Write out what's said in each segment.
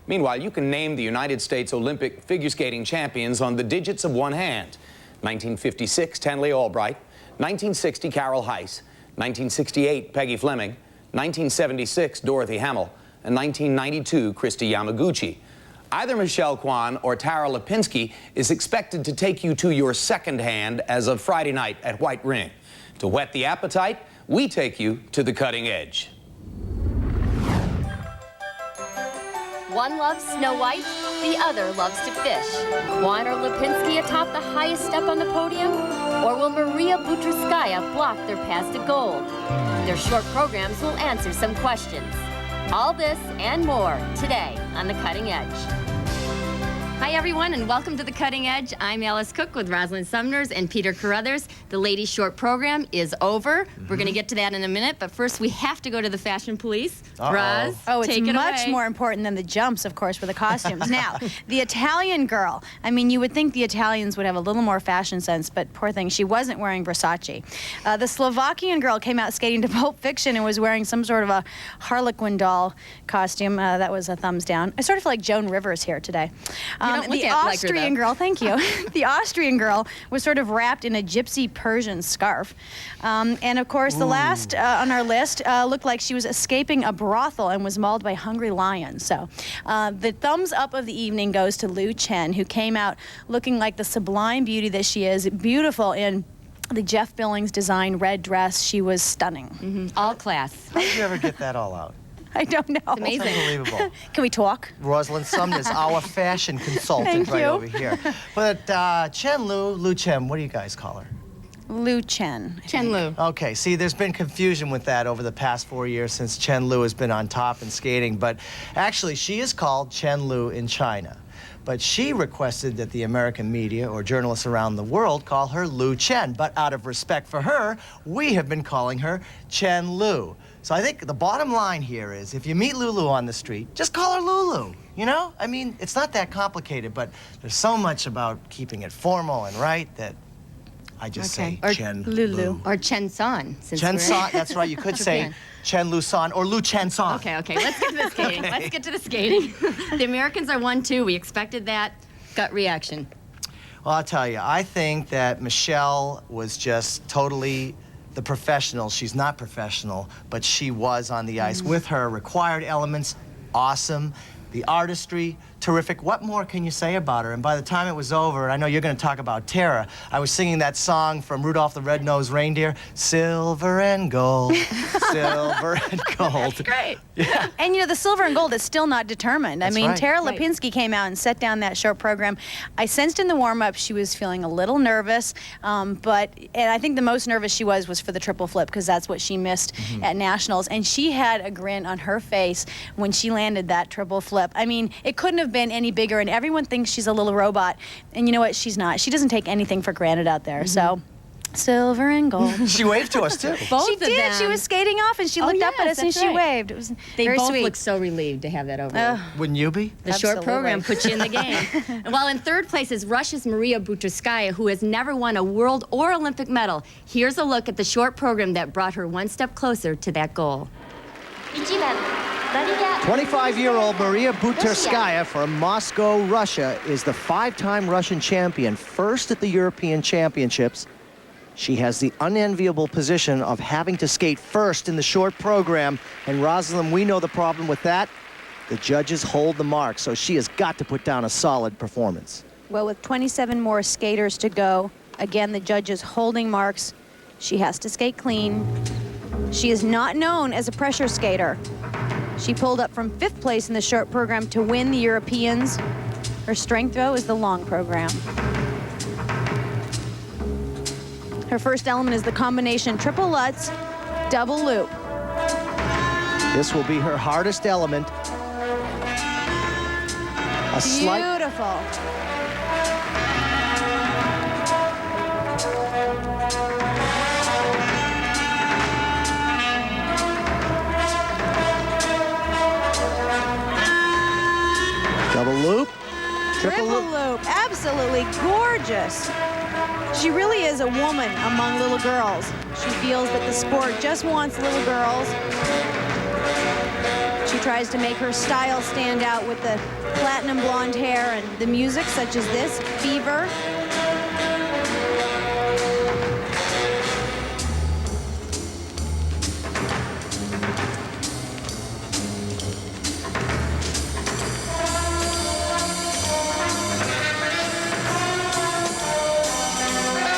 Meanwhile, you can name the United States Olympic figure skating champions on the digits of one hand. 1956, Tenley Albright. 1960, Carol Heiss. 1968, Peggy Fleming. 1976, Dorothy Hamill. And 1992, Christy Yamaguchi. Either Michelle Kwan or Tara Lipinski is expected to take you to your second hand as of Friday night at White Ring. To whet the appetite, we take you to the cutting edge. One loves Snow White, the other loves to fish. Kwan or Lipinski atop the highest step on the podium? Or will Maria Butrskaya block their path to gold? Their short programs will answer some questions. All this and more today on The Cutting Edge. Hi, everyone, and welcome to The Cutting Edge. I'm Alice Cook with Rosalind Sumners and Peter Carruthers. The ladies' short program is over. We're going to get to that in a minute, but first we have to go to the fashion police. Roz, it's much more important than the jumps, of course, for the costumes. Now, the Italian girl. I mean, you would think the Italians would have a little more fashion sense, but poor thing, she wasn't wearing Versace. The Slovakian girl came out skating to Pulp Fiction and was wearing some sort of a Harlequin doll costume. That was a thumbs down. I sort of feel like Joan Rivers here today. The Austrian girl, thank you. The Austrian girl was sort of wrapped in a gypsy Persian scarf. And of course, the last on our list looked like she was escaping a brothel and was mauled by hungry lions. So the thumbs up of the evening goes to Lu Chen, who came out looking like the sublime beauty that she is, beautiful in the Jeff Billings design red dress. She was stunning. All class. How did you ever get that all out? I don't know. It's amazing. It's unbelievable. Can we talk? Rosalind Sumners, our fashion consultant over here. But Lu Chen, what do you guys call her? Lu Chen. Chen Lu. Okay, see, there's been confusion with that over the past 4 years since Chen Lu has been on top in skating, but actually she is called Chen Lu in China. But she requested that the American media or journalists around the world call her Lu Chen. But out of respect for her, we have been calling her Chen Lu. So I think the bottom line here is if you meet Lulu on the street, just call her Lulu. You know? I mean, it's not that complicated, but there's so much about keeping it formal and right that I just say Chen Lu. Or Chen San. Chen San, that's right. You could say Chen Lu San or Lu Chen San. Okay, let's get to the skating. Let's get to the skating. The Americans are 1-2. We expected that. Gut reaction. Well, I'll tell you, I think that Michelle was just totally the professional. She's not professional, but she was on the ice with her required elements. Awesome. The artistry, terrific. What more can you say about her? And by the time it was over, I know you're going to talk about Tara, I was singing that song from Rudolph the Red-Nosed Reindeer, Silver and Gold, Silver and Gold. That's great. Yeah. And you know, the silver and gold is still not determined. I mean, Tara Lipinski came out and set down that short program. I sensed in the warm-up she was feeling a little nervous, and I think the most nervous she was for the triple flip, because that's what she missed at Nationals. And she had a grin on her face when she landed that triple flip. I mean, it couldn't have been any bigger, and everyone thinks she's a little robot. And you know what? She's not. She doesn't take anything for granted out there. So, silver and gold. She waved to us, too. She did. She was skating off, and she looked up at us, and she waved. It was very both sweet. looked so relieved to have that over. Wouldn't you be? The short program puts you in the game. Well, in third place is Russia's Maria Butrskaya, who has never won a world or Olympic medal. Here's a look at the short program that brought her one step closer to that goal. 25-year-old Maria Butrskaya from Moscow, Russia, is the 5-time Russian champion, first at the European Championships. She has the unenviable position of having to skate first in the short program. And Rosalind, we know the problem with that. The judges hold the mark, so she has got to put down a solid performance. Well, with 27 more skaters to go, again, the judges holding marks. She has to skate clean. She is not known as a pressure skater. She pulled up from 5th place in the short program to win the Europeans. Her strength, though, is the long program. Her first element is the combination triple Lutz, double loop. This will be her hardest element. Beautiful. Double loop. Triple loop. Absolutely gorgeous. She really is a woman among little girls. She feels that the sport just wants little girls. She tries to make her style stand out with the platinum blonde hair and the music, such as this, Fever.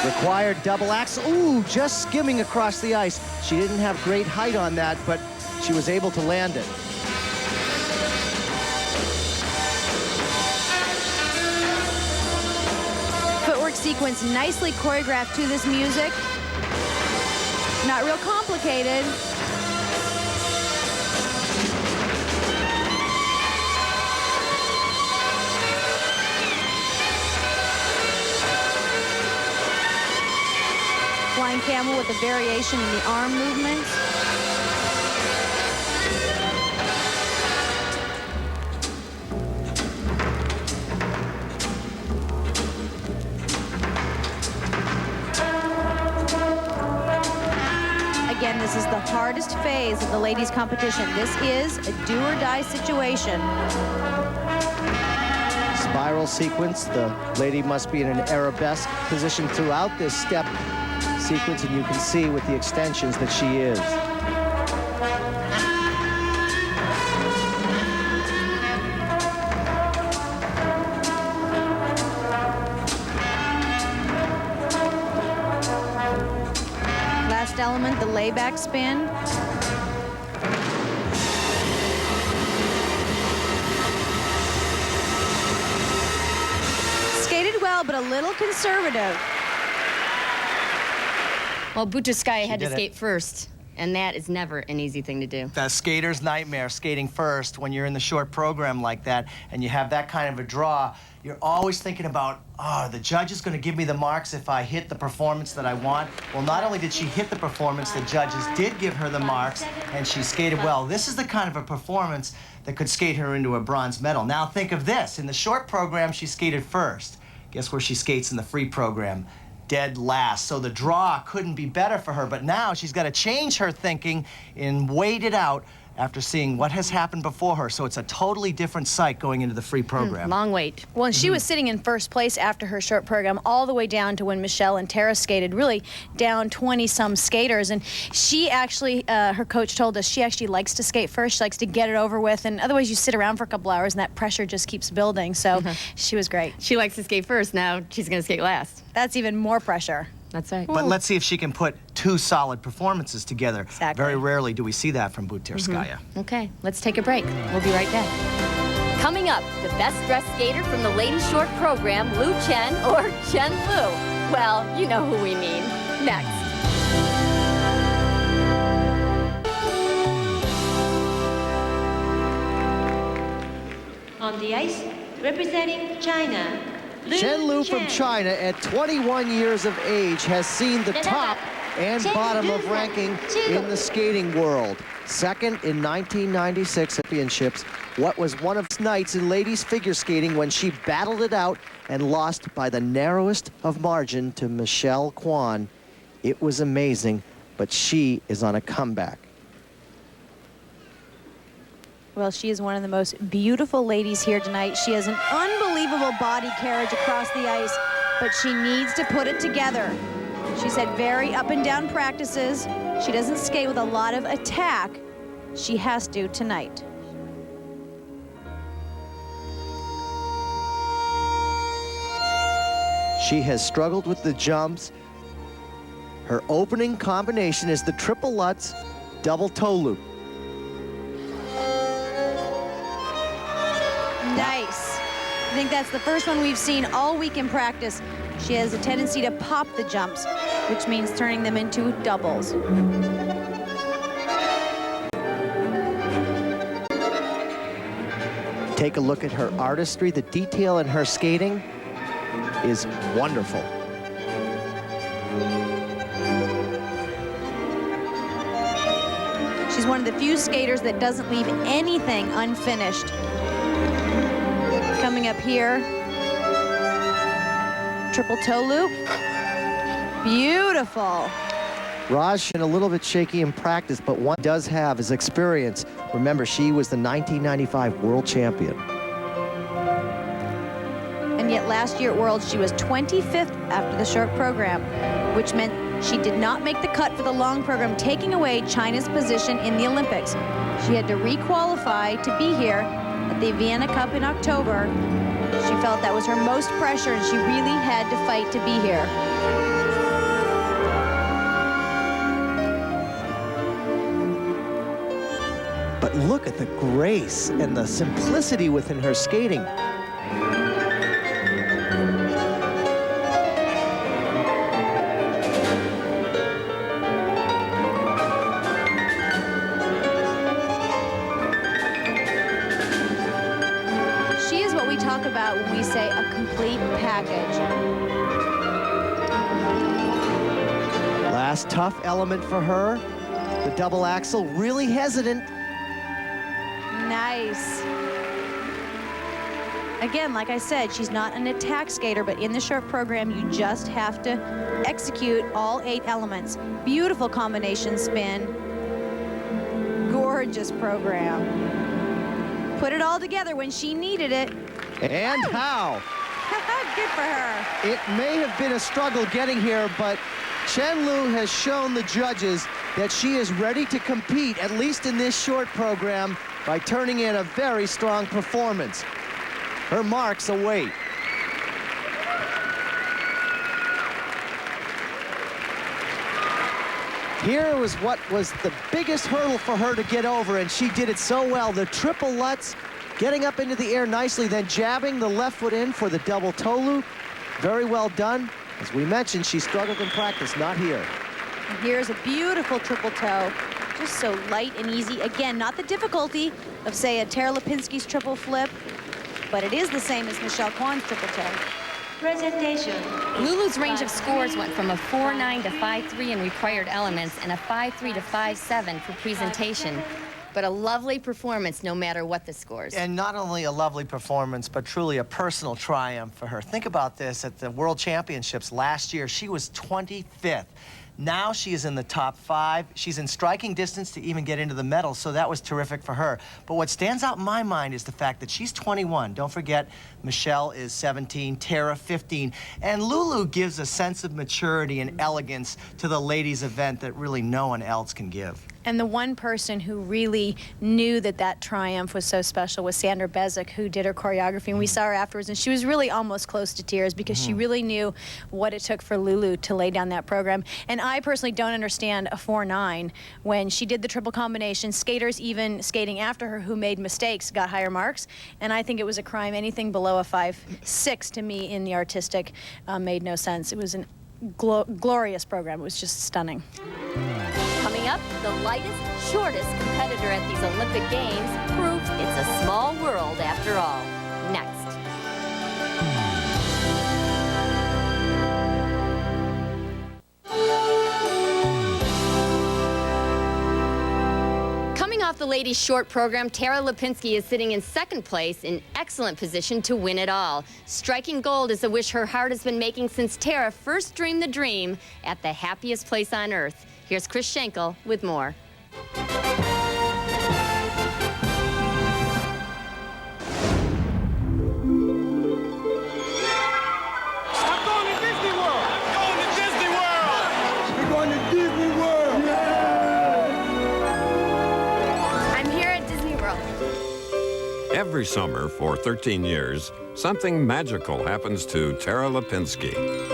Required double axel. Ooh, just skimming across the ice. She didn't have great height on that, but she was able to land it. Footwork sequence nicely choreographed to this music. Not real complicated. Flying camel with a variation in the arm movement. Again, this is the hardest phase of the ladies' competition. This is a do-or-die situation. Spiral sequence. The lady must be in an arabesque position throughout this step sequence, and you can see with the extensions that she is. Last element, the layback spin. Skated well, but a little conservative. Well, Butrskaya had to did it. skate first, and that is never an easy thing to do. The skater's nightmare, skating first. When you're in the short program like that and you have that kind of a draw, you're always thinking about, oh, the judge is going to give me the marks if I hit the performance that I want. Well, not only did she hit the performance, the judges did give her the marks, and she skated well. This is the kind of a performance that could skate her into a bronze medal. Now think of this. In the short program, she skated first. Guess where she skates in the free program? Dead last. So the draw couldn't be better for her, but now she's got to change her thinking and wait it out after seeing what has happened before her. So it's a totally different sight going into the free program. Long wait. Well, and she was sitting in first place after her short program all the way down to when Michelle and Tara skated, really down 20-some skaters. And she actually, her coach told us, she actually likes to skate first. She likes to get it over with. And otherwise, you sit around for a couple hours and that pressure just keeps building. So she was great. She likes to skate first. Now she's going to skate last. That's even more pressure. That's right. But let's see if she can put two solid performances together. Exactly. Very rarely do we see that from Butrskaya. Okay, let's take a break. We'll be right back. Coming up, the best dressed skater from the ladies' short program, Lu Chen or Chen Lu. Well, you know who we mean. Next. On the ice, representing China, Chen Lu from China, at 21 years of age, has seen the top and bottom of ranking in the skating world. Second in 1996 championships, what was one of nights in ladies figure skating when she battled it out and lost by the narrowest of margin to Michelle Kwan. It was amazing, but she is on a comeback. Well, she is one of the most beautiful ladies here tonight. She has an unbelievable body carriage across the ice, but she needs to put it together. She's had very up and down practices. She doesn't skate with a lot of attack. She has to tonight. She has struggled with the jumps. Her opening combination is the triple Lutz double toe loop. Nice. I think that's the first one we've seen all week in practice. She has a tendency to pop the jumps, which means turning them into doubles. Take a look at her artistry. The detail in her skating is wonderful. She's one of the few skaters that doesn't leave anything unfinished. Coming up here, triple toe loop. Beautiful. Raj been a little bit shaky in practice, but one does have his experience. Remember, she was the 1995 world champion. And yet last year at Worlds, she was 25th after the short program, which meant she did not make the cut for the long program, taking away China's position in the Olympics. She had to re-qualify to be here at the Vienna Cup in October. She felt that was her most pressure, and she really had to fight to be here. But look at the grace and the simplicity within her skating. She is what we talk about when we say a complete package. Last tough element for her, the double axel, really hesitant. Nice. Again, like I said, she's not an attack skater, but in the short program, you just have to execute all 8 elements. Beautiful combination spin. Gorgeous program. Put it all together when she needed it. And how? Good for her. It may have been a struggle getting here, but Chen Lu has shown the judges that she is ready to compete, at least in this short program, by turning in a very strong performance. Her marks await. Here was what was the biggest hurdle for her to get over, and she did it so well. The triple Lutz, getting up into the air nicely, then jabbing the left foot in for the double toe loop. Very well done. As we mentioned, she struggled in practice, not here. And here's a beautiful triple toe. Just so light and easy. Again, not the difficulty of, say, a Tara Lipinski's triple flip, but it is the same as Michelle Kwan's triple toe. Presentation. Lulu's range of scores went from a 4.9 to 5.3 in required elements and a 5.3 to 5.7 for presentation. But a lovely performance no matter what the scores. And not only a lovely performance, but truly a personal triumph for her. Think about this, at the World Championships last year, she was 25th. Now she is in the top 5. She's in striking distance to even get into the medals, so that was terrific for her. But what stands out in my mind is the fact that she's 21. Don't forget, Michelle is 17, Tara 15. And Lulu gives a sense of maturity and elegance to the ladies' event that really no one else can give. And the one person who really knew that that triumph was so special was Sandra Bezic, who did her choreography. And we saw her afterwards, and she was really almost close to tears because she really knew what it took for Lulu to lay down that program. And I personally don't understand a 4.9 when she did the triple combination. Skaters even skating after her who made mistakes got higher marks. And I think it was a crime. Anything below a 5.6 to me in the artistic made no sense. It was a glorious program. It was just stunning. Coming up, the lightest, shortest competitor at these Olympic Games proves it's a small world after all. Next. Coming off the ladies' short program, Tara Lipinski is sitting in second place in excellent position to win it all. Striking gold is a wish her heart has been making since Tara first dreamed the dream at the happiest place on earth. Here's Chris Schenkel with more. I'm going to Disney World! I'm going to Disney World! We're going to Disney World! Yeah! I'm here at Disney World. Every summer for 13 years, something magical happens to Tara Lipinski.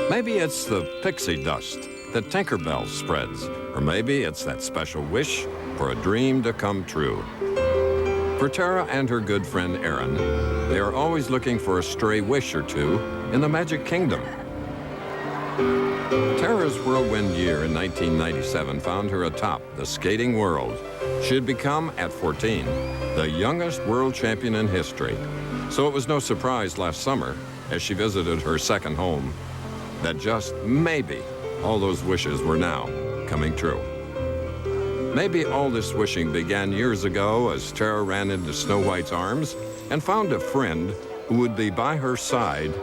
Maybe it's the pixie dust that Tinkerbell spreads, or maybe it's that special wish for a dream to come true. For Tara and her good friend Aaron, they are always looking for a stray wish or two in the Magic Kingdom. Tara's whirlwind year in 1997 found her atop the skating world. She had become, at 14, the youngest world champion in history. So it was no surprise last summer, as she visited her second home, that just maybe all those wishes were now coming true. Maybe all this wishing began years ago as Tara ran into Snow White's arms and found a friend who would be by her side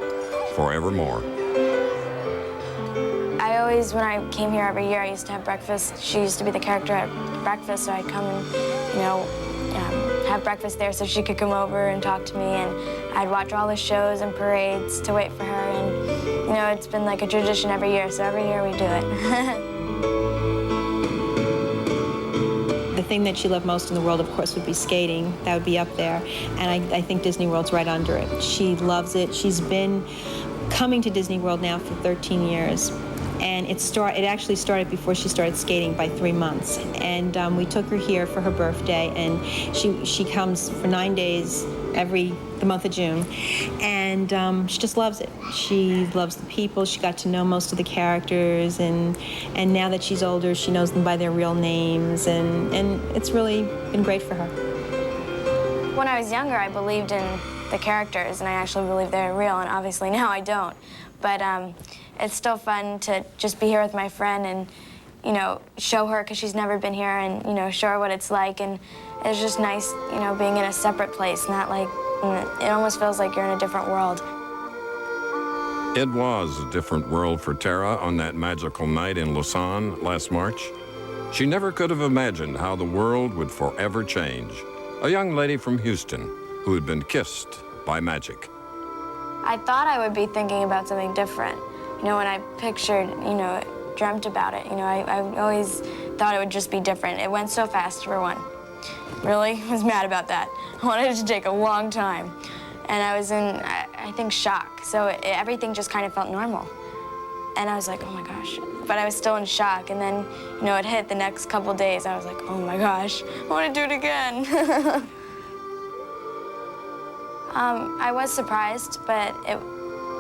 forevermore. I always always, when I came here every year, I used to have breakfast. She used to be the character at breakfast, so I'd come and, you know, have breakfast there so she could come over and talk to me, and I'd watch all the shows and parades to wait for her, and, you know, it's been like a tradition every year, so every year we do it. The thing that she loved most in the world, of course, would be skating. That would be up there, and I think Disney World's right under it. She loves it. She's been coming to Disney World now for 13 years. And it actually started before she started skating by 3 months. And we took her here for her birthday, and she comes for 9 days the month of June. And she just loves it. She loves the people. She got to know most of the characters, and now that she's older, she knows them by their real names, and it's really been great for her. When I was younger, I believed in the characters, and I actually believed they're real, and obviously now I don't. But it's still fun to just be here with my friend and, you know, show her, because she's never been here, and, you know, show her what it's like. And it's just nice, you know, being in a separate place, not like, it almost feels like you're in a different world. It was a different world for Tara on that magical night in Lausanne last March. She never could have imagined how the world would forever change. A young lady from Houston who had been kissed by magic. I thought I would be thinking about something different. You know, when I pictured, you know, dreamt about it, you know, I always thought it would just be different. It went so fast, for one. Really was mad about that. I wanted it to take a long time. And I was in, I think, shock. So everything just kind of felt normal. And I was like, oh my gosh. But I was still in shock. And then, you know, it hit the next couple days. I was like, oh my gosh, I want to do it again. I was surprised, but it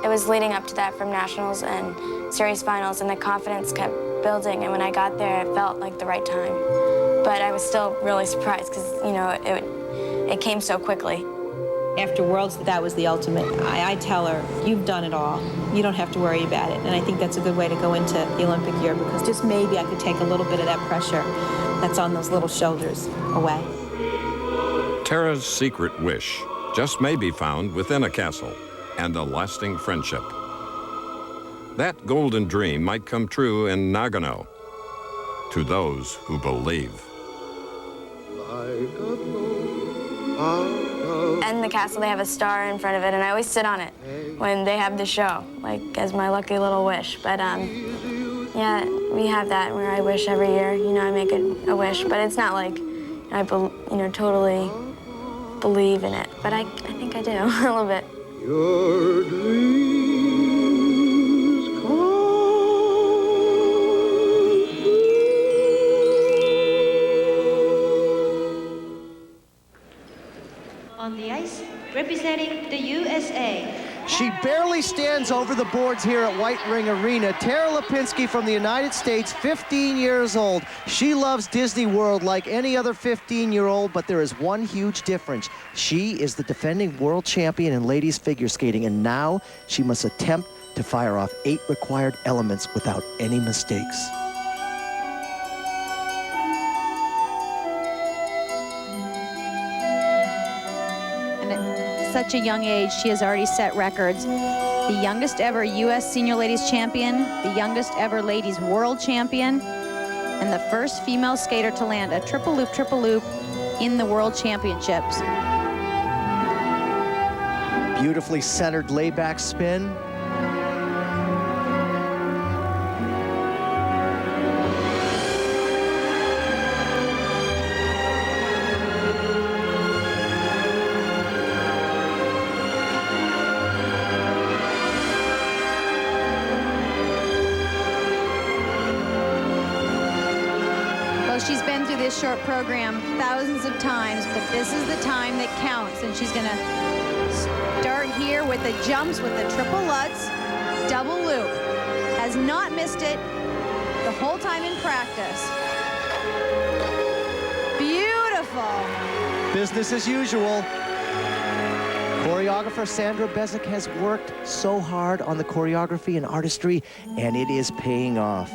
was leading up to that from nationals and series finals, and the confidence kept building. And when I got there, it felt like the right time. But I was still really surprised because, you know, it came so quickly. After Worlds, that was the ultimate. I tell her, you've done it all. You don't have to worry about it. And I think that's a good way to go into the Olympic year, because just maybe I could take a little bit of that pressure that's on those little shoulders away. Tara's secret wish just may be found within a castle and a lasting friendship. That golden dream might come true in Nagano to those who believe. And the castle, they have a star in front of it, and I always sit on it when they have the show, like as my lucky little wish. But yeah, we have that where I wish every year. You know, I make a wish, but it's not like I totally believe in it. But I think I do a little bit. Your dreams come true. On the ice, representing the USA. She barely stands over the boards here at White Ring Arena. Tara Lipinski from the United States, 15 years old. She loves Disney World like any other 15-year-old, but there is one huge difference. She is the defending world champion in ladies figure skating, and now she must attempt to fire off 8 required elements without any mistakes. Such a young age, she has already set records. The youngest ever U.S. Senior Ladies Champion, the youngest ever Ladies World Champion, and the first female skater to land a triple loop in the World Championships. Beautifully centered layback spin. She's been through this short program thousands of times, but this is the time that counts, and she's going to start here with the jumps with the triple Lutz, double loop. Has not missed it the whole time in practice. Beautiful. Business as usual. Choreographer Sandra Bezic has worked so hard on the choreography and artistry, and it is paying off.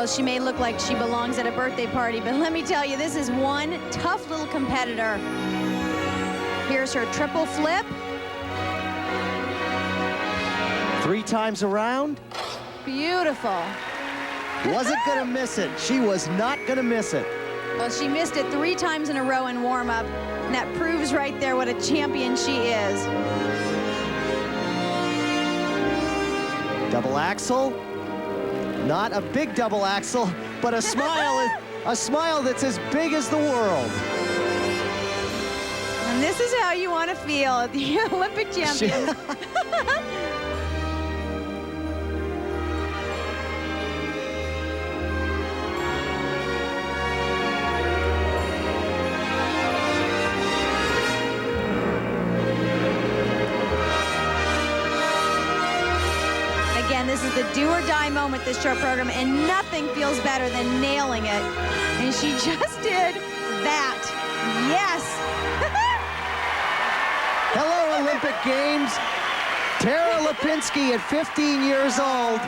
Well, she may look like she belongs at a birthday party, but let me tell you, this is one tough little competitor. Here's her triple flip. 3 times around. Beautiful. Wasn't gonna miss it. She was not gonna miss it. Well, she missed it 3 times in a row in warm-up, and that proves right there what a champion she is. Double axel. Not a big double axel, but a smile that's as big as the world. And this is how you want to feel at the Olympic champions. Again, this is the do-or-die moment, this short program, and nothing feels better than nailing it. And she just did that. Yes. Hello, Olympic Games. Tara Lipinski, at 15 years old,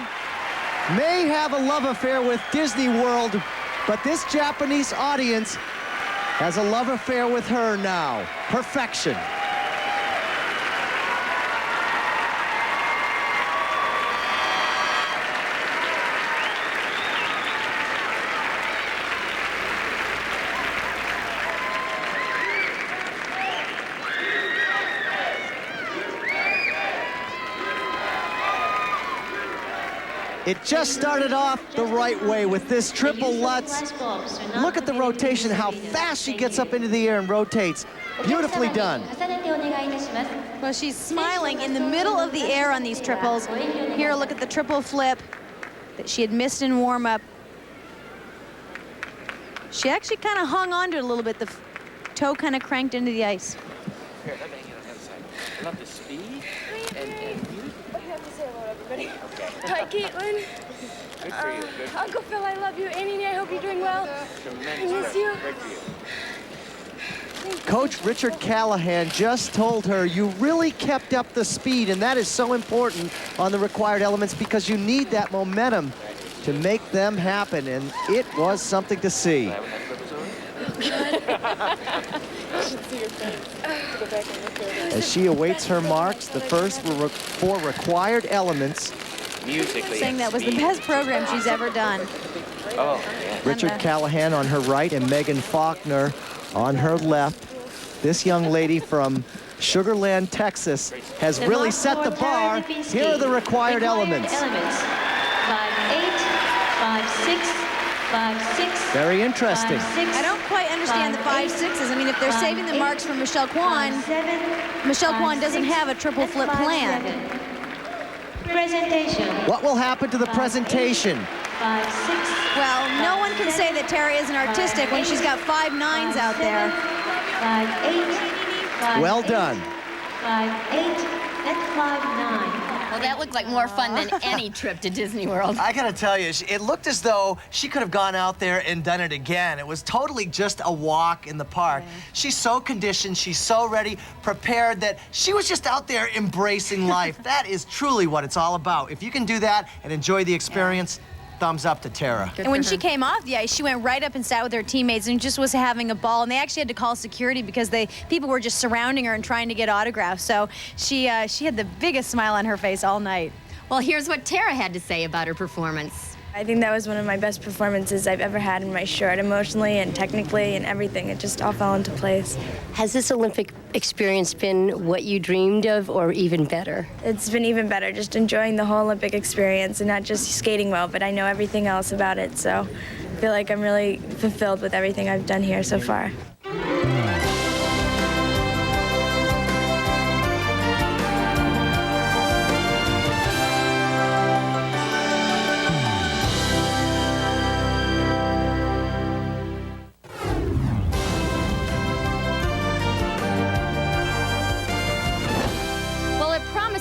may have a love affair with Disney World, but this Japanese audience has a love affair with her now. Perfection. It just started off the right way with this triple Lutz. Look at the rotation, how fast she gets up into the air and rotates. Beautifully done. Well, she's smiling in the middle of the air on these triples. Here, look at the triple flip that she had missed in warm-up. She actually kind of hung on to it a little bit. The toe kind of cranked into the ice. Here, let me get on the other side. I love the speed and you. You have to say hello, everybody. Okay. Hi, Caitlin. Good for you. Good. Uncle Phil, I love you. Annie, I hope you're doing well. Tremendous. I miss you. Great for you. Coach Richard Callahan just told her, you really kept up the speed, and that is so important on the required elements because you need that momentum to make them happen, and it was something to see. As she awaits her marks, the first were 4 required elements. Musically. Saying that was the best program she's ever done. Oh, yeah. Richard Callahan on her right and Megan Faulkner on her left. This young lady from Sugar Land, Texas, has really set the bar. Here are the required elements. 5'8", 5'6", 5'6". Very interesting. I don't quite understand the 5.6s. I mean, if they're saving the marks for Michelle Kwan, Michelle Kwan doesn't have a triple flip plan. Presentation. What will happen to the presentation? 5'6". Well, no one can say that Tara isn't artistic when she's got 5.9s out there. 5'8". Well done. 5'8" and 5'9". Well, that looked like more fun than any trip to Disney World. I gotta tell you, it looked as though she could have gone out there and done it again. It was totally just a walk in the park. Yeah. She's so conditioned, she's so ready, prepared, that she was just out there embracing life. That is truly what it's all about. If you can do that and enjoy the experience, thumbs up to Tara. And when she came off the ice, she went right up and sat with her teammates and just was having a ball. And they actually had to call security because people were just surrounding her and trying to get autographs. So she had the biggest smile on her face all night. Well, here's what Tara had to say about her performance. I think that was one of my best performances I've ever had in my short, emotionally and technically and everything. It just all fell into place. Has this Olympic experience been what you dreamed of or even better? It's been even better, just enjoying the whole Olympic experience and not just skating well, but I know everything else about it. So I feel like I'm really fulfilled with everything I've done here so far.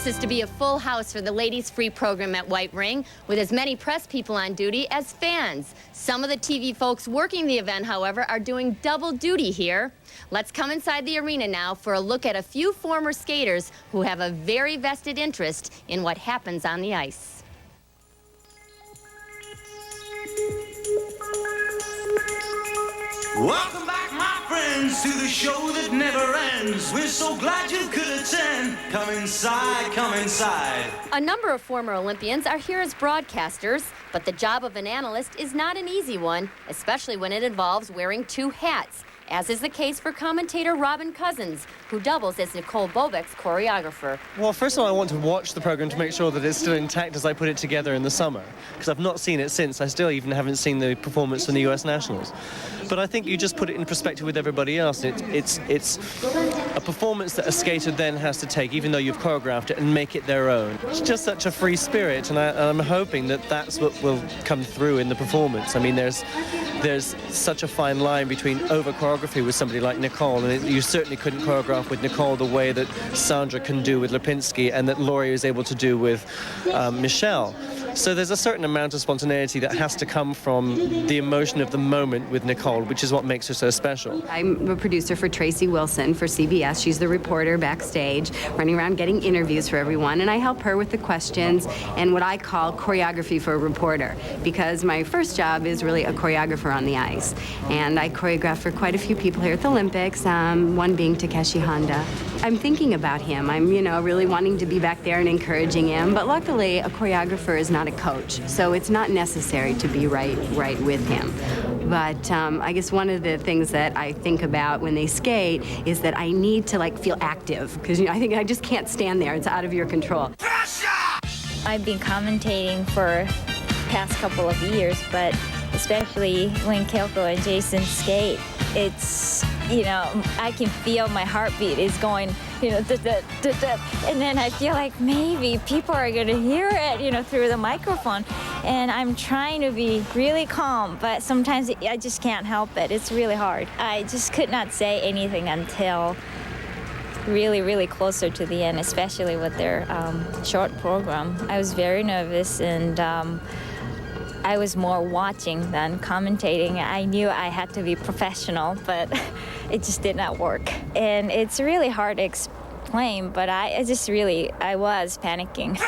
Is to be a full house for the ladies' free program at White Ring, with as many press people on duty as fans. Some of the TV folks working the event, however, are doing double duty here. Let's come inside the arena now for a look at a few former skaters who have a very vested interest in what happens on the ice. Welcome back, my friends, to the show that never ends. We're so glad you could attend. Come inside, come inside. A number of former Olympians are here as broadcasters, but the job of an analyst is not an easy one, especially when it involves wearing two hats, as is the case for commentator Robin Cousins, who doubles as Nicole Bobek's choreographer. Well, first of all, I want to watch the program to make sure that it's still intact as I put it together in the summer, because I've not seen it since. I still even haven't seen the performance from the US Nationals. But I think you just put it in perspective with everybody else. It's a performance that a skater then has to take, even though you've choreographed it, and make it their own. It's just such a free spirit, and I'm hoping that that's what will come through in the performance. I mean, there's such a fine line between over-choreography with somebody like Nicole, and you certainly couldn't choreograph with Nicole the way that Sandra can do with Lipinski and that Laurie is able to do with Michelle. So there's a certain amount of spontaneity that has to come from the emotion of the moment with Nicole, which is what makes her so special. I'm a producer for Tracy Wilson for CBS. She's the reporter backstage, running around getting interviews for everyone, and I help her with the questions and what I call choreography for a reporter, because my first job is really a choreographer on the ice. And I choreograph for quite a few people here at the Olympics, one being Takeshi Honda. I'm thinking about him. I'm, really wanting to be back there and encouraging him, but luckily a choreographer is not a coach, so it's not necessary to be right with him. But I guess one of the things that I think about when they skate is that I need to feel active, because I think I just can't stand there. It's out of your control. I've been commentating for past couple of years, but especially when Keiko and Jason skate, it's, I can feel my heartbeat is going, and then I feel like maybe people are going to hear it, through the microphone. And I'm trying to be really calm, but sometimes I just can't help it. It's really hard. I just could not say anything until really, really closer to the end, especially with their short program. I was very nervous, and I was more watching than commentating. I knew I had to be professional, but it just did not work. And it's really hard to explain, but I was panicking.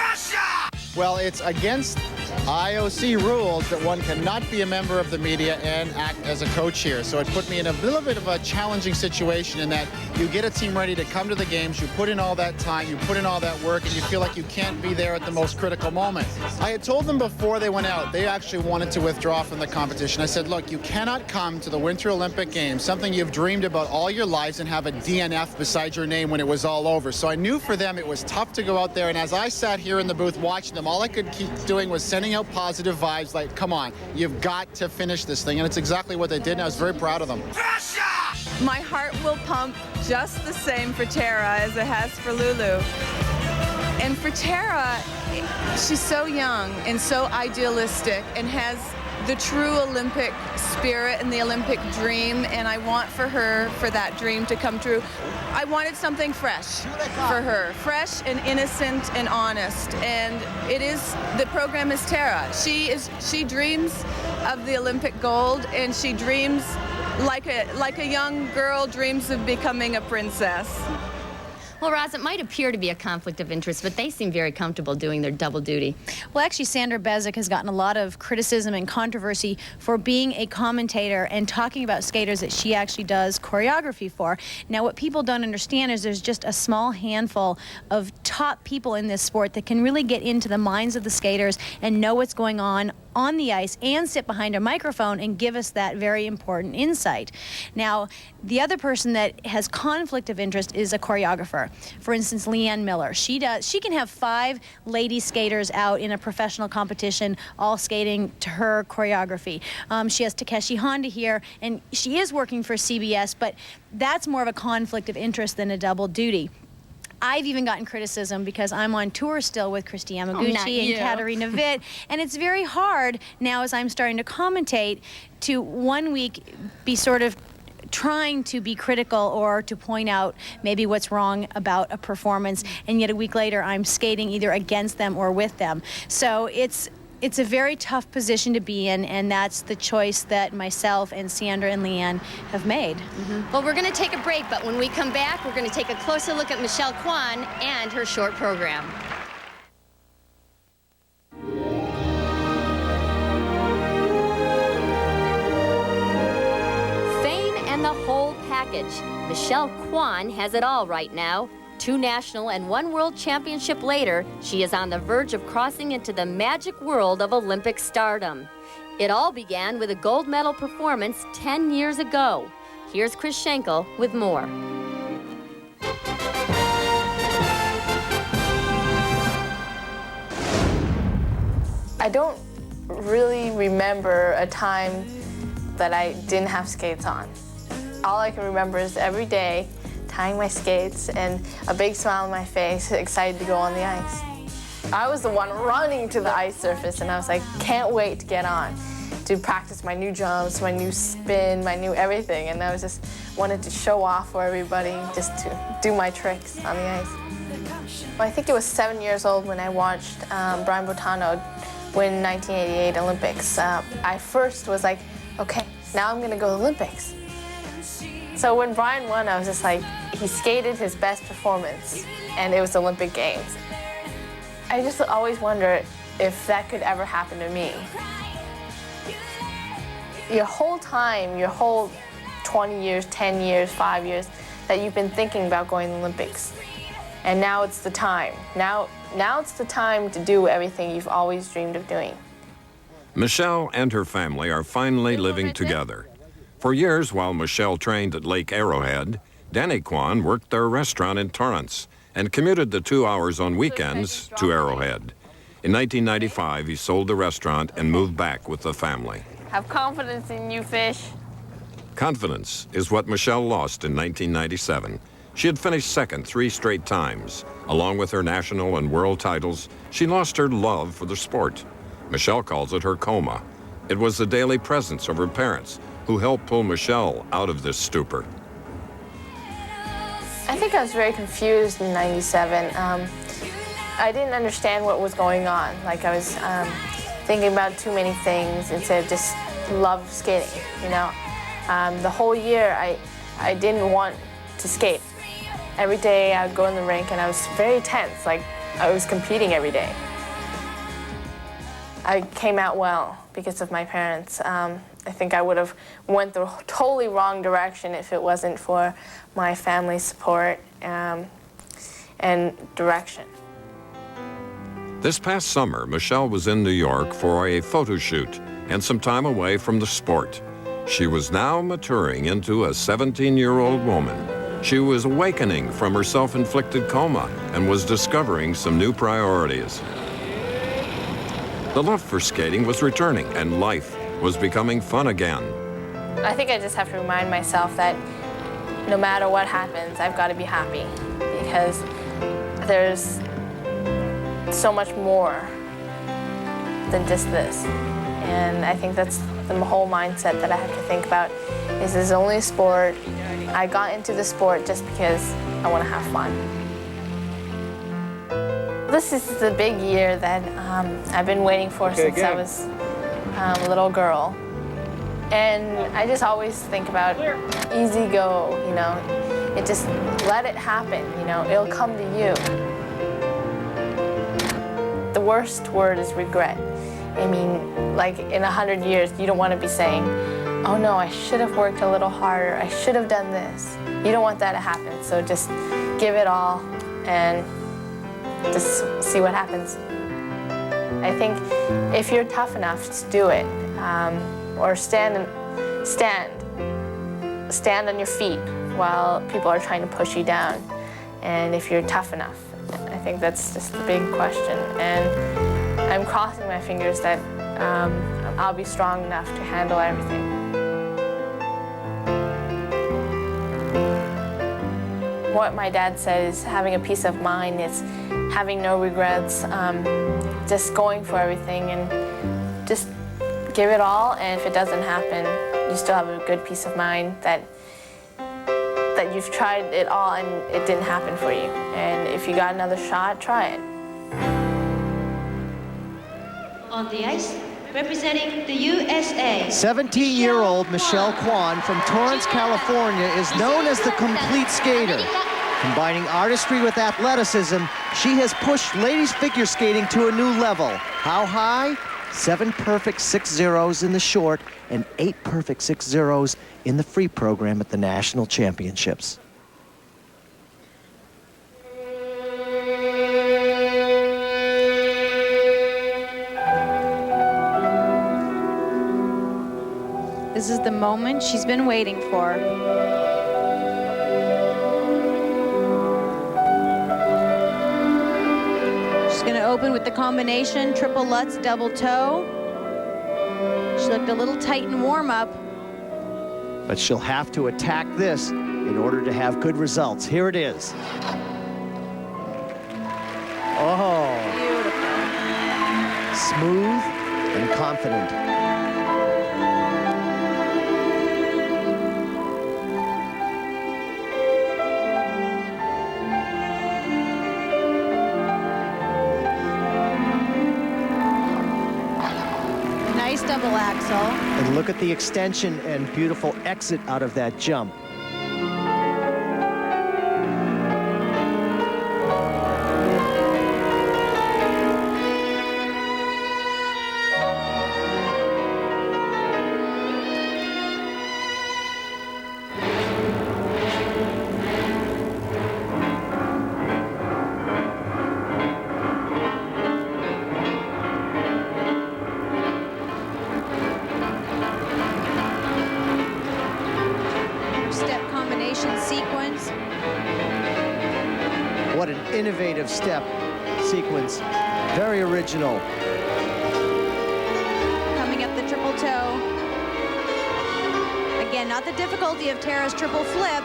Well, it's against IOC rules that one cannot be a member of the media and act as a coach here. So it put me in a little bit of a challenging situation in that you get a team ready to come to the games, you put in all that time, you put in all that work, and you feel like you can't be there at the most critical moment. I had told them before they went out, they actually wanted to withdraw from the competition. I said, look, you cannot come to the Winter Olympic Games, something you've dreamed about all your lives, and have a DNF beside your name when it was all over. So I knew for them it was tough to go out there, and as I sat here in the booth watching them, all I could keep doing was sending out positive vibes like, come on, you've got to finish this thing. And it's exactly what they did, and I was very proud of them. My heart will pump just the same for Tara as it has for Lulu. And for Tara, she's so young and so idealistic and has the true Olympic spirit and the Olympic dream, and I want for her, for that dream to come true. I wanted something fresh for her, fresh and innocent and honest, and the program is Tara. She dreams of the Olympic gold, and she dreams like a young girl dreams of becoming a princess. Well, Roz, it might appear to be a conflict of interest, but they seem very comfortable doing their double duty. Well, actually, Sandra Bezic has gotten a lot of criticism and controversy for being a commentator and talking about skaters that she actually does choreography for. Now, what people don't understand is there's just a small handful of top people in this sport that can really get into the minds of the skaters and know what's going on the ice and sit behind a microphone and give us that very important insight. Now, the other person that has conflict of interest is a choreographer. For instance, Leanne Miller. She can have 5 lady skaters out in a professional competition, all skating to her choreography. She has Takeshi Honda here, and she is working for CBS, but that's more of a conflict of interest than a double duty. I've even gotten criticism because I'm on tour still with Christy Yamaguchi and Katarina Witt, and it's very hard now as I'm starting to commentate to one week be sort of trying to be critical or to point out maybe what's wrong about a performance, and yet a week later I'm skating either against them or with them. So it's a very tough position to be in, and that's the choice that myself and Sandra and Leanne have made. Well, we're going to take a break, but when we come back, we're going to take a closer look at Michelle Kwan and her short program. Fame the whole package. Michelle Kwan has it all right now. 2 national and 1 world championship later, she is on the verge of crossing into the magic world of Olympic stardom. It all began with a gold medal performance 10 years ago. Here's Chris Schenkel with more. I don't really remember a time that I didn't have skates on. All I can remember is every day tying my skates and a big smile on my face, excited to go on the ice. I was the one running to the ice surface, and I was like, can't wait to get on, to practice my new jumps, my new spin, my new everything, and I was just wanted to show off for everybody, just to do my tricks on the ice. Well, I think it was 7 years old when I watched Brian Boitano win 1988 Olympics. I first was like, okay, now I'm gonna go Olympics. So when Brian won, I was just like, he skated his best performance, and it was Olympic Games. I just always wonder if that could ever happen to me. Your whole time, your whole 20 years, 10 years, 5 years, that you've been thinking about going to the Olympics. And now it's the time. Now it's the time to do everything you've always dreamed of doing. Michelle and her family are finally living together. For years, while Michelle trained at Lake Arrowhead, Danny Kwan worked their restaurant in Torrance and commuted the 2 hours on weekends to Arrowhead. In 1995, he sold the restaurant and moved back with the family. Have confidence in you, Fish. Confidence is what Michelle lost in 1997. She had finished second 3 straight times. Along with her national and world titles, she lost her love for the sport. Michelle calls it her coma. It was the daily presence of her parents who helped pull Michelle out of this stupor. I think I was very confused in '97. I didn't understand what was going on. Like I was thinking about too many things instead of just love skating, you know. The whole year I didn't want to skate. Every day I'd go in the rink and I was very tense, like I was competing every day. I came out well because of my parents. I think I would have went the totally wrong direction if it wasn't for my family's support and direction. This past summer, Michelle was in New York for a photo shoot and some time away from the sport. She was now maturing into a 17-year-old woman. She was awakening from her self-inflicted coma and was discovering some new priorities. The love for skating was returning and life was becoming fun again. I think I just have to remind myself that no matter what happens, I've got to be happy because there's so much more than just this. And I think that's the whole mindset that I have to think about. This is only a sport. I got into the sport just because I want to have fun. This is the big year that I've been waiting for since I was a little girl. And I just always think about easy go, you know. It just let it happen, you know, it'll come to you. The worst word is regret. I mean, like in 100 years, you don't want to be saying, oh no, I should have worked a little harder, I should have done this. You don't want that to happen, so just give it all and just see what happens. I think if you're tough enough to do it, or stand on your feet while people are trying to push you down, and if you're tough enough, I think that's just the big question. And I'm crossing my fingers that I'll be strong enough to handle everything. What my dad said is having a peace of mind, it's having no regrets, just going for everything and just give it all, and if it doesn't happen, you still have a good peace of mind that you've tried it all and it didn't happen for you. And if you got another shot, try it. On the ice, representing the USA. 17-year-old Michelle Kwan from Torrance, California is known as the complete skater. Combining artistry with athleticism, she has pushed ladies figure skating to a new level. How high? 7 perfect 6-0s in the short and 8 perfect 6-0s in the free program at the National Championships. This is the moment she's been waiting for. She's going to open with the combination triple Lutz double toe. She looked a little tight in warm-up. But she'll have to attack this in order to have good results. Here it is. Oh. Beautiful. Smooth and confident. Nice double axel. And look at the extension and beautiful exit out of that jump. Sequence. What an innovative step sequence. Very original. Coming up the triple toe. Again, not the difficulty of Tara's triple flip.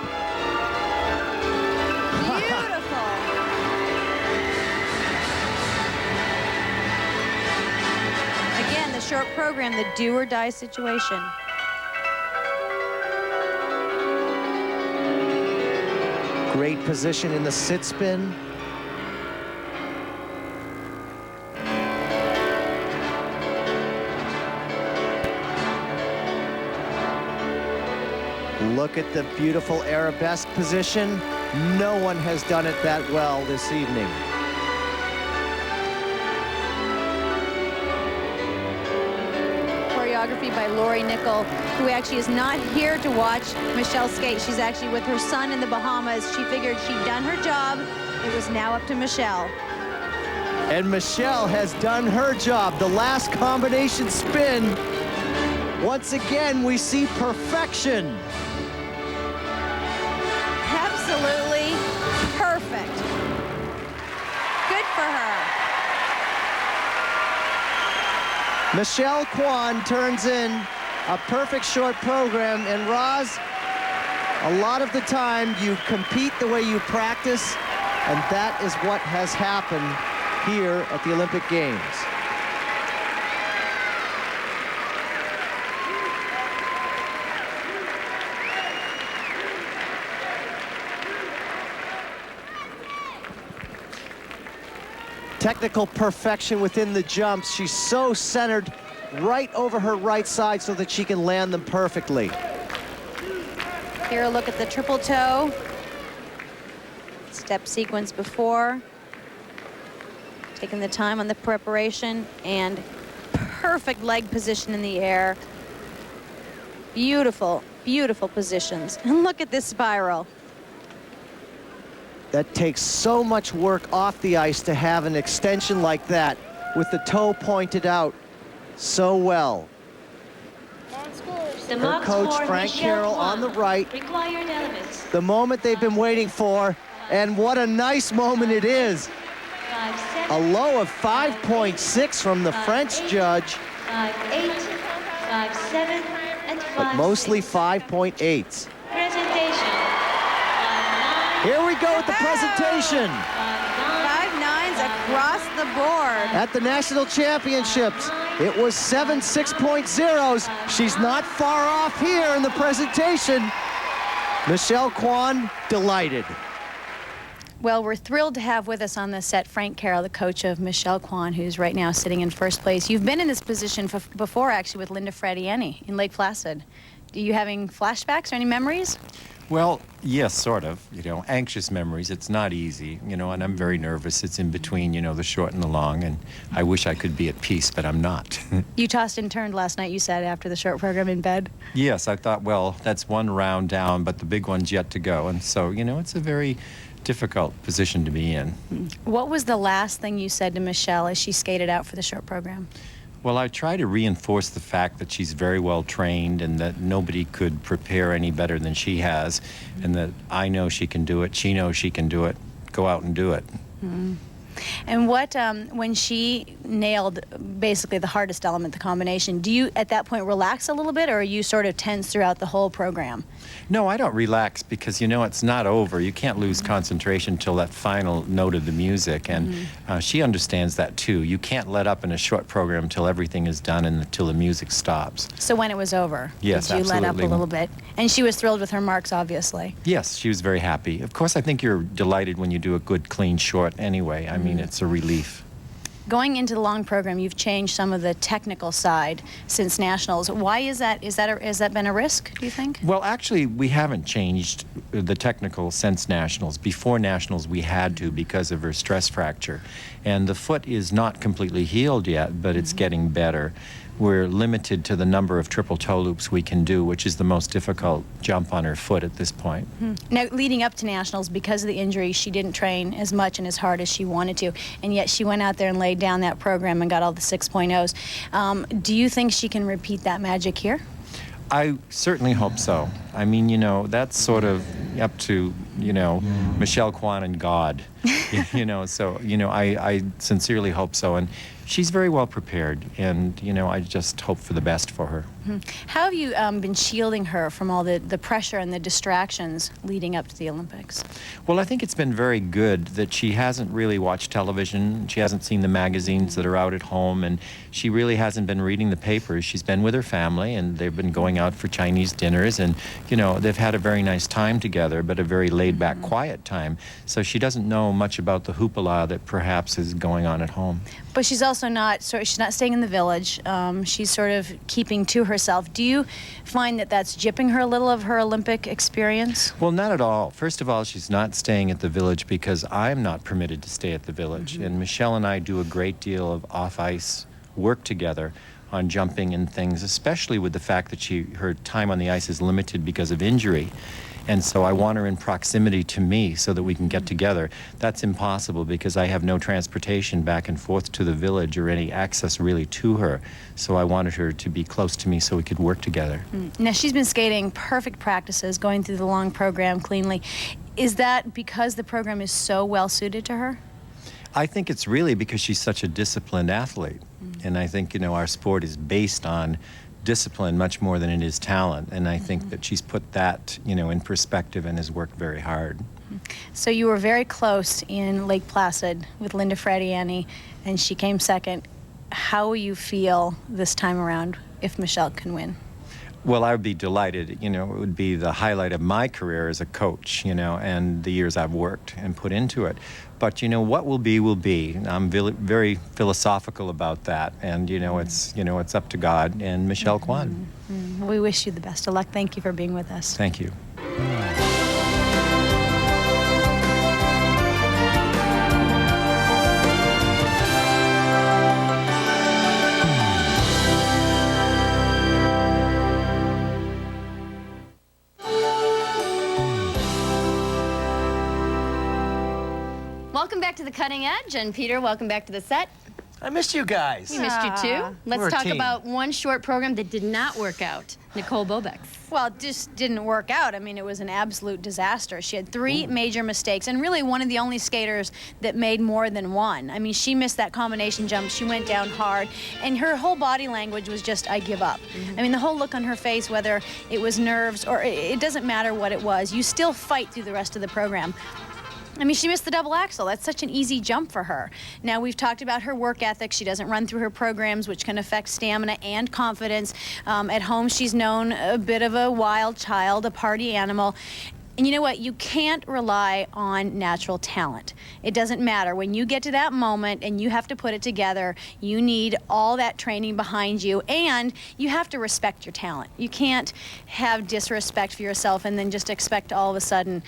Beautiful. Again, the short program, the do or die situation. Great position in the sit spin. Look at the beautiful arabesque position. No one has done it that well this evening. Choreography by Lori Nickel, who actually is not here to watch Michelle skate. She's actually with her son in the Bahamas. She figured she'd done her job. It was now up to Michelle. And Michelle has done her job. The last combination spin. Once again, we see perfection. Absolutely perfect. Good for her. Michelle Kwan turns in a perfect short program. And Roz, a lot of the time you compete the way you practice, and that is what has happened here at the Olympic Games. Technical perfection within the jumps. She's so centered right over her right side so that she can land them perfectly. Here a look at the triple toe. Step sequence before. Taking the time on the preparation and perfect leg position in the air. Beautiful, beautiful positions. And look at this spiral. That takes so much work off the ice to have an extension like that with the toe pointed out so well. Her coach, Frank Carroll, on the right. The moment they've been waiting for, and what a nice moment it is. A low of 5.6 from the French judge. 5.8, 5.7, and 5.6. But mostly 5.8s. Presentation. Here we go with the presentation. 5.9s across the board. At the National Championships, it was 7 6.0s. She's not far off here in the presentation. Michelle Kwan, delighted. Well, we're thrilled to have with us on the set Frank Carroll, the coach of Michelle Kwan, who's right now sitting in first place. You've been in this position before, actually, with Linda Fradiani in Lake Placid. Are you having flashbacks or any memories? Well, yes, sort of. Anxious memories. It's not easy, and I'm very nervous. It's in between, the short and the long, and I wish I could be at peace, but I'm not. You tossed and turned last night, you said, after the short program in bed. Yes, I thought, well, that's one round down, but the big one's yet to go. And so, it's a very difficult position to be in. What was the last thing you said to Michelle as she skated out for the short program? Well, I try to reinforce the fact that she's very well trained and that nobody could prepare any better than she has, and that I know she can do it, she knows she can do it. Go out and do it. Mm-hmm. And what, when she nailed basically the hardest element, the combination, do you at that point relax a little bit, or are you sort of tense throughout the whole program? No, I don't relax because, it's not over. You can't lose concentration till that final note of the music, and she understands that too. You can't let up in a short program till everything is done and until the music stops. So when it was over, yes, did you absolutely. let up a little bit? And she was thrilled with her marks, obviously. Yes, she was very happy. Of course, I think you're delighted when you do a good, clean short anyway. I mean, it's a relief. Going into the long program, you've changed some of the technical side since Nationals. Why is that? Has that been a risk, do you think? Well, actually, we haven't changed the technical since Nationals. Before Nationals, we had to because of her stress fracture. And the foot is not completely healed yet, but it's getting better. We're limited to the number of triple toe loops we can do, which is the most difficult jump on her foot at this point. Now, leading up to Nationals, because of the injury, she didn't train as much and as hard as she wanted to, and yet she went out there and laid down that program and got all the 6.0s. Do you think she can repeat that magic here? I certainly hope so. I mean, that's sort of up to, Michelle Kwan and God, so, I sincerely hope so. And she's very well prepared, and, I just hope for the best for her. How have you been shielding her from all the pressure and the distractions leading up to the Olympics? Well, I think it's been very good that she hasn't really watched television. She hasn't seen the magazines that are out at home, and she really hasn't been reading the papers. She's been with her family, and they've been going out for Chinese dinners, and, they've had a very nice time together, but a very laid-back, quiet time. So she doesn't know much about the hoopla that perhaps is going on at home. But she's also she's not staying in the village. She's sort of keeping to herself. Do you find that that's gypping her a little of her Olympic experience? Well, not at all. First of all, she's not staying at the village because I'm not permitted to stay at the village. And Michelle and I do a great deal of off-ice work together on jumping and things, especially with the fact that her time on the ice is limited because of injury. And so I want her in proximity to me so that we can get together. That's impossible because I have no transportation back and forth to the village or any access really to her. So I wanted her to be close to me so we could work together. Now, she's been skating perfect practices, going through the long program cleanly. Is that because the program is so well suited to her? I think it's really because she's such a disciplined athlete. And I think, our sport is based on discipline much more than it is talent, and I think that she's put that, in perspective and has worked very hard. So you were very close in Lake Placid with Linda Fradiani, and she came second. How will you feel this time around if Michelle can win? Well, I would be delighted. It would be the highlight of my career as a coach, and the years I've worked and put into it. But, what will be, will be. I'm very philosophical about that. And, it's up to God and Michelle Kwan. We wish you the best of luck. Thank you for being with us. Thank you. Welcome back to The Cutting Edge, and Peter, welcome back to the set. I missed you guys. We missed you too. We're Let's a talk team. about one short program that did not work out. Nicole Bobeck's. Well, it just didn't work out. I mean, it was an absolute disaster. She had 3 major mistakes, and really one of the only skaters that made more than one. I mean, she missed that combination jump. She went down hard, and her whole body language was just, I give up. I mean, the whole look on her face, whether it was nerves or it doesn't matter what it was, you still fight through the rest of the program. I mean, she missed the double axel. That's such an easy jump for her. Now, we've talked about her work ethic. She doesn't run through her programs, which can affect stamina and confidence. At home, she's known a bit of a wild child, a party animal. And you know what? You can't rely on natural talent. It doesn't matter. When you get to that moment and you have to put it together, you need all that training behind you, and you have to respect your talent. You can't have disrespect for yourself and then just expect all of a sudden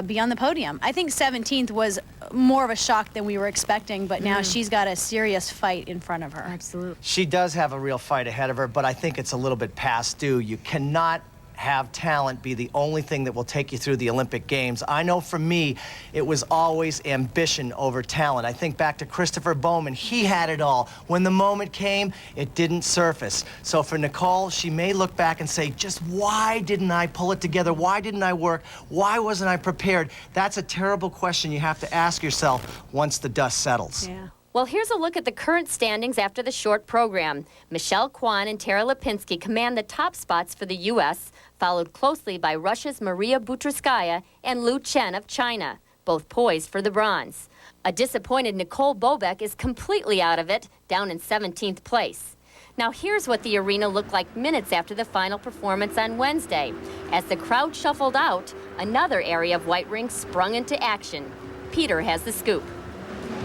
be on the podium. I think 17th was more of a shock than we were expecting, but now she's got a serious fight in front of her. Absolutely. She does have a real fight ahead of her, but I think it's a little bit past due. You cannot have talent be the only thing that will take you through the Olympic Games. I know for me, it was always ambition over talent. I think back to Christopher Bowman. He had it all. When the moment came, it didn't surface. So for Nicole, she may look back and say, just why didn't I pull it together? Why didn't I work? Why wasn't I prepared? That's a terrible question you have to ask yourself once the dust settles. Yeah. Well, here's a look at the current standings after the short program. Michelle Kwan and Tara Lipinski command the top spots for the U.S., followed closely by Russia's Maria Butrskaya and Lu Chen of China, both poised for the bronze. A disappointed Nicole Bobek is completely out of it, down in 17th place. Now here's what the arena looked like minutes after the final performance on Wednesday. As the crowd shuffled out, another area of white rink sprung into action. Peter has the scoop.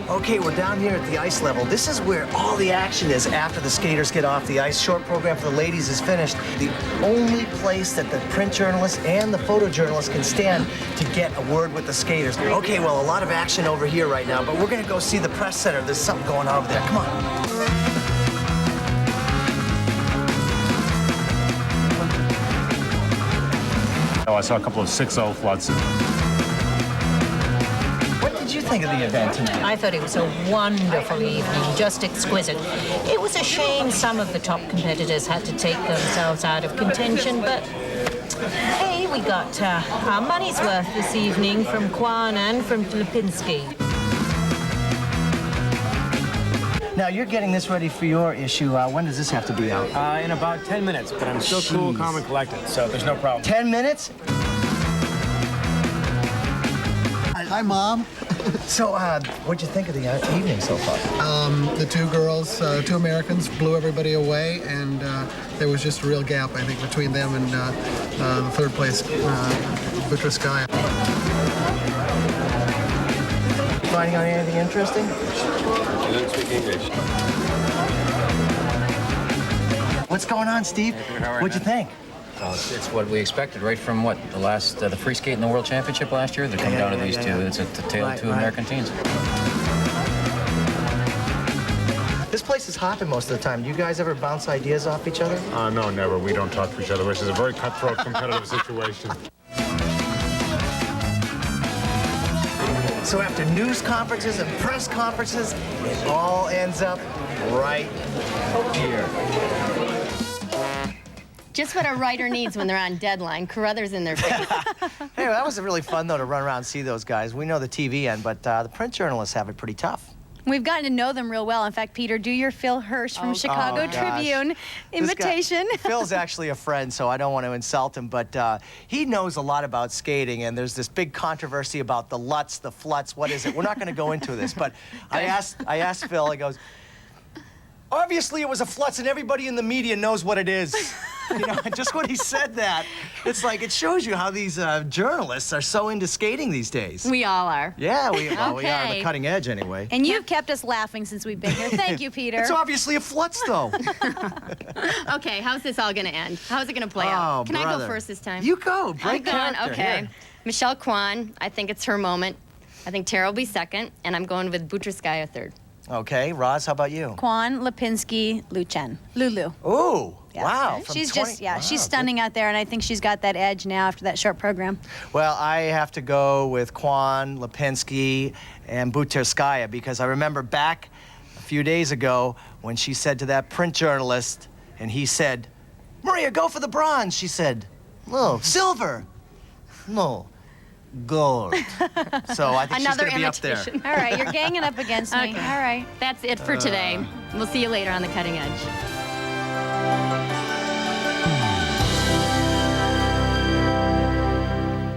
Okay, we're down here at the ice level. This is where all the action is after the skaters get off the ice. Short program for the ladies is finished. The only place that the print journalists and the photojournalists can stand to get a word with the skaters. Okay, well, a lot of action over here right now, but we're gonna go see the press center. There's something going on over there. Come on. Oh, I saw a couple of 6-0 floods. What did you think of the event tonight? I thought it was a wonderful evening, just exquisite. It was a shame some of the top competitors had to take themselves out of contention, but hey, we got our money's worth this evening from Kwan and from Lipinski. Now, you're getting this ready for your issue. When does this have to be out? In about 10 minutes, but I'm still cool, calm, and collected, so there's no problem. 10 minutes? Hi, Mom. So, what'd you think of the evening so far? The two girls, two Americans, blew everybody away, and there was just a real gap, I think, between them and the third place, Butrskaya. Finding out anything interesting? She doesn't speak English. What's going on, Steve? What'd you think? It's what we expected, right from the free skate in the World Championship last year. They're coming down to these two. It's a tale of two American teams. This place is hopping most of the time. Do you guys ever bounce ideas off each other? No, never. We don't talk to each other. This is a very cutthroat, competitive situation. So after news conferences and press conferences, it all ends up right here. Just what a writer needs when they're on deadline. Carruthers in their face. Hey, that was really fun, though, to run around and see those guys. We know the TV end, but the print journalists have it pretty tough. We've gotten to know them real well. In fact, Peter, do your Phil Hirsch from Chicago Tribune invitation. Phil's actually a friend, so I don't want to insult him, but he knows a lot about skating, and there's this big controversy about the Lutz, the Flutz, what is it? We're not going to go into this, but I asked Phil, he goes, obviously it was a Flutz, and everybody in the media knows what it is. You know, just when he said that, it's like, it shows you how these journalists are so into skating these days. We all are. Yeah, we are the cutting edge anyway. And you've kept us laughing since we've been here. Thank you, Peter. It's obviously a Flutz, though. Okay, how's this all going to end? How's it going to play out? Can I go first this time? You go. I'm going. Okay. Here. Michelle Kwan, I think it's her moment. I think Tara will be second, and I'm going with Butrskaya third. Okay, Roz, how about you? Kwan, Lipinski, Lu Chen. Lulu. Ooh, Yeah. wow. She's she's stunning out there, and I think she's got that edge now after that short program. Well, I have to go with Kwan, Lipinski, and Butrskaya because I remember back a few days ago when she said to that print journalist, and he said, Maria, go for the bronze. She said, no, silver. No, gold. So I think she's going to be up there. All right, you're ganging up against me. Okay. All right. That's it for today. We'll see you later on The Cutting Edge.